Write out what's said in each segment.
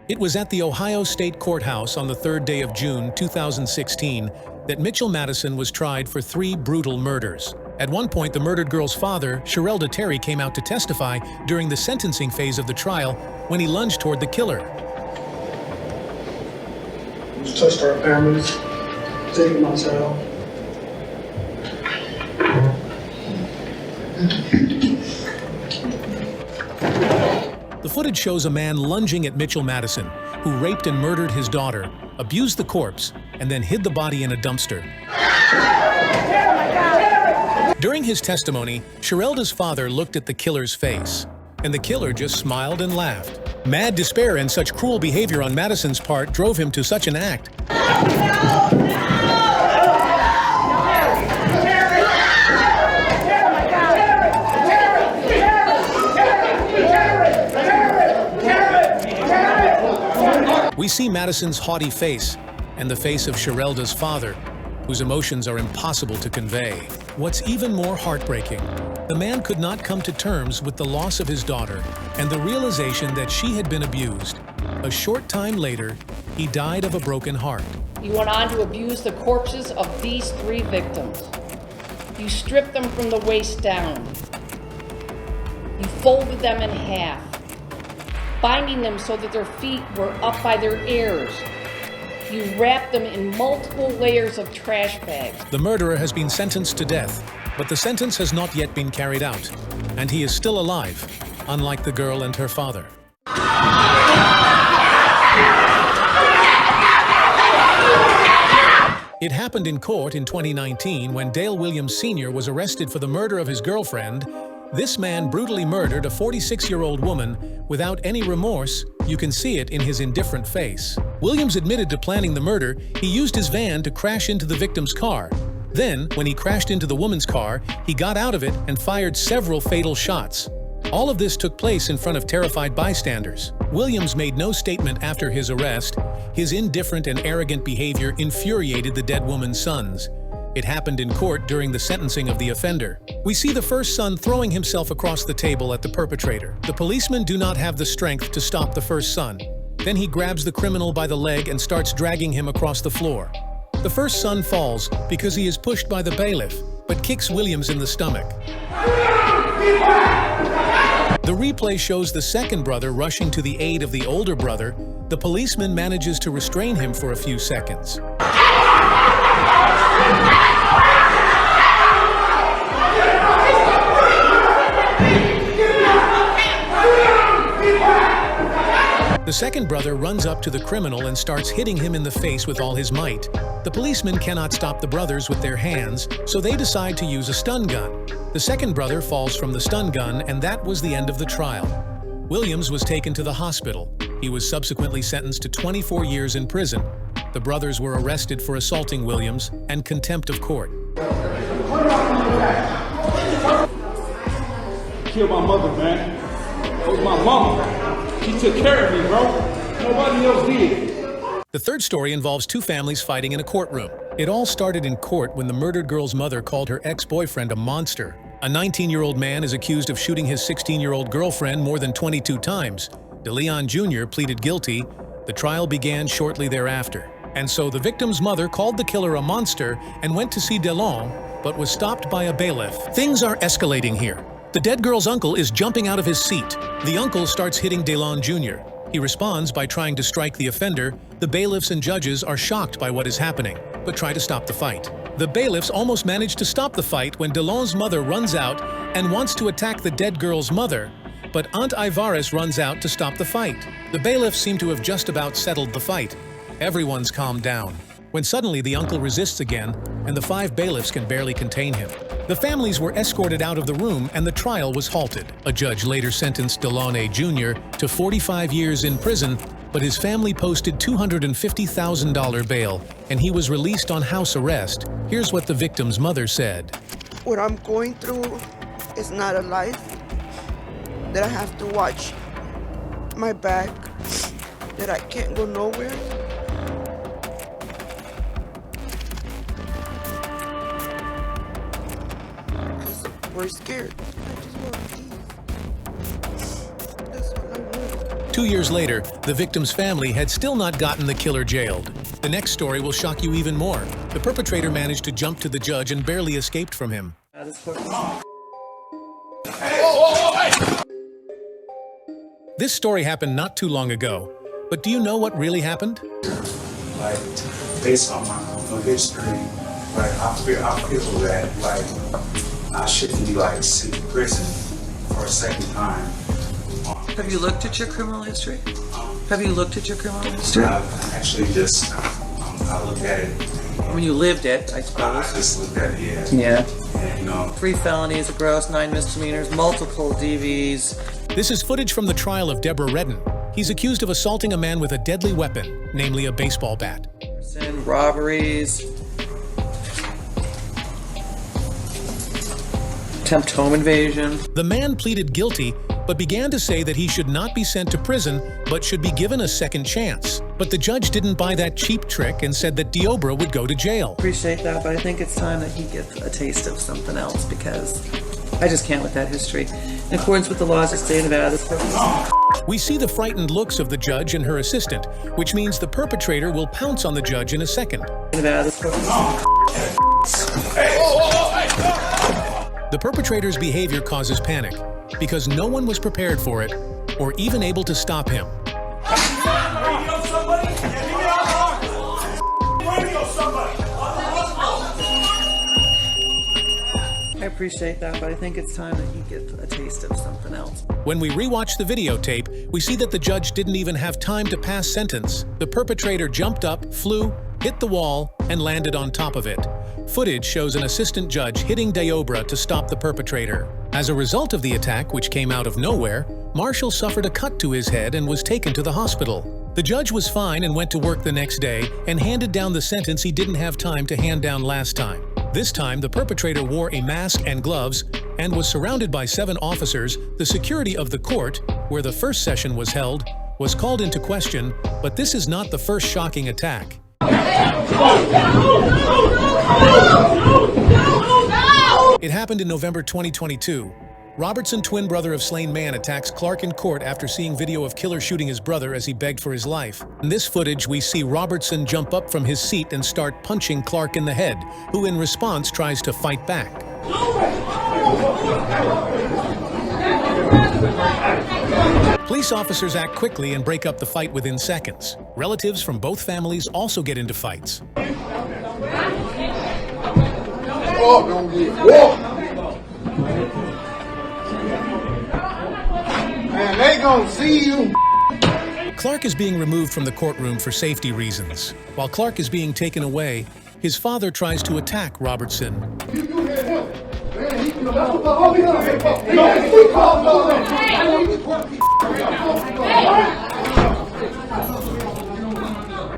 It was at the Ohio State Courthouse on the 3rd day of June 2016 that Mitchell Madison was tried for 3 brutal murders. At one point, the murdered girl's father, Sherelda Terry, came out to testify during the sentencing phase of the trial when he lunged toward the killer. Just touched our families, taking my child. The footage shows a man lunging at Mitchell Madison, who raped and murdered his daughter, abused the corpse, and then hid the body in a dumpster. During his testimony, Sherelda's father looked at the killer's face, and the killer just smiled and laughed. Mad despair and such cruel behavior on Madison's part drove him to such an act. We see Madison's haughty face and the face of Sherelda's father, whose emotions are impossible to convey. What's even more heartbreaking, the man could not come to terms with the loss of his daughter and the realization that she had been abused. A short time later, he died of a broken heart. You went on to abuse the corpses of these 3 victims. You stripped them from the waist down. You folded them in half, binding them so that their feet were up by their ears. You wrapped them in multiple layers of trash bags. The murderer has been sentenced to death, but the sentence has not yet been carried out, and he is still alive, unlike the girl and her father. It happened in court in 2019 when Dale Williams Sr. was arrested for the murder of his girlfriend. This man brutally murdered a 46-year-old woman without any remorse. You can see it in his indifferent face. Williams admitted to planning the murder. He used his van to crash into the victim's car. Then, when he crashed into the woman's car, he got out of it and fired several fatal shots. All of this took place in front of terrified bystanders. Williams made no statement after his arrest. His indifferent and arrogant behavior infuriated the dead woman's sons. It happened in court during the sentencing of the offender. We see the first son throwing himself across the table at the perpetrator. The policemen do not have the strength to stop the first son. Then he grabs the criminal by the leg and starts dragging him across the floor. The first son falls because he is pushed by the bailiff, but kicks Williams in the stomach. The replay shows the second brother rushing to the aid of the older brother. The policeman manages to restrain him for a few seconds. The second brother runs up to the criminal and starts hitting him in the face with all his might. The policemen cannot stop the brothers with their hands, so they decide to use a stun gun. The second brother falls from the stun gun, and that was the end of the trial. Williams was taken to the hospital. He was subsequently sentenced to 24 years in prison. The brothers were arrested for assaulting Williams and contempt of court. Killed my mother, man. It was my mama. She took care of me, bro. Nobody else did. The third story involves 2 families fighting in a courtroom. It all started in court when the murdered girl's mother called her ex-boyfriend a monster. A 19-year-old man is accused of shooting his 16-year-old girlfriend more than 22 times. DeLeon Jr. pleaded guilty. The trial began shortly thereafter. And so the victim's mother called the killer a monster and went to see DeLeon, but was stopped by a bailiff. Things are escalating here. The dead girl's uncle is jumping out of his seat. The uncle starts hitting DeLeon Jr. He responds by trying to strike the offender. The bailiffs and judges are shocked by what is happening, but try to stop the fight. The bailiffs almost manage to stop the fight when DeLeon's mother runs out and wants to attack the dead girl's mother, but Aunt Ivaris runs out to stop the fight. The bailiffs seem to have just about settled the fight. Everyone's calmed down, when suddenly the uncle resists again, and the 5 bailiffs can barely contain him. The families were escorted out of the room and the trial was halted. A judge later sentenced DeLeon Jr. to 45 years in prison, but his family posted $250,000 bail, and he was released on house arrest. Here's what the victim's mother said. What I'm going through is not a life, that I have to watch my back, that I can't go nowhere. We're scared. That's all I want. 2 years later, the victim's family had still not gotten the killer jailed. The next story will shock you even more. The perpetrator managed to jump to the judge and barely escaped from him. This story happened not too long ago, but do you know what really happened? Like, based on my criminal history, like, I feel that, like, I shouldn't be, like, sitting in prison for a second time. Have you looked at your criminal history? Have you looked at your criminal history? I actually just, I looked at it. When you lived it, I I suppose. just looked at it, yeah. Yeah. And, you know, 3 felonies, a gross, 9 misdemeanors, multiple DVs. This is footage from the trial of Deborah Redden. He's accused of assaulting a man with a deadly weapon, namely a baseball bat. Robberies. Attempt home invasion. The man pleaded guilty, but began to say that he should not be sent to prison, but should be given a second chance. But the judge didn't buy that cheap trick and said that Deobra would go to jail. Appreciate that, but I think it's time that he gets a taste of something else because I just can't with that history. In accordance with the laws of the state of Nevada, We see the frightened looks of the judge and her assistant, which means the perpetrator will pounce on the judge in a second. The perpetrator's behavior causes panic because no one was prepared for it or even able to stop him. I appreciate that, but I think it's time that he gets a taste of something else. When we rewatch the videotape, we see that the judge didn't even have time to pass sentence. The perpetrator jumped up, flew, hit the wall, and landed on top of it. Footage shows an assistant judge hitting Deobra to stop the perpetrator. As a result of the attack, which came out of nowhere, Marshall suffered a cut to his head and was taken to the hospital. The judge was fine and went to work the next day and handed down the sentence he didn't have time to hand down last time. This time, the perpetrator wore a mask and gloves and was surrounded by 7 officers. The security of the court, where the first session was held, was called into question, but this is not the first shocking attack. It happened in November 2022. Robertson, twin brother of slain man, attacks Clark in court after seeing video of killer shooting his brother as he begged for his life. In this footage, we see Robertson jump up from his seat and start punching Clark in the head, who in response tries to fight back. Police officers act quickly and break up the fight within seconds. Relatives from both families also get into fights. Man, they gonna see you. Clark is being removed from the courtroom for safety reasons. While Clark is being taken away, his father tries to attack Robertson.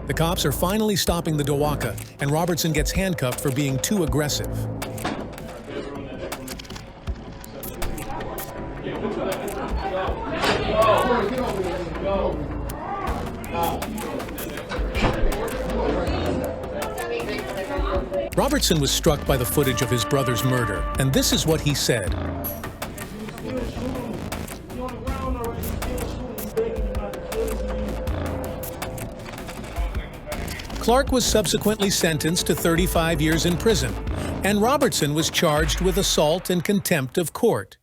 The cops are finally stopping the Dawaka, and Robertson gets handcuffed for being too aggressive. Robertson was struck by the footage of his brother's murder, and this is what he said. Clark was subsequently sentenced to 35 years in prison, and Robertson was charged with assault and contempt of court.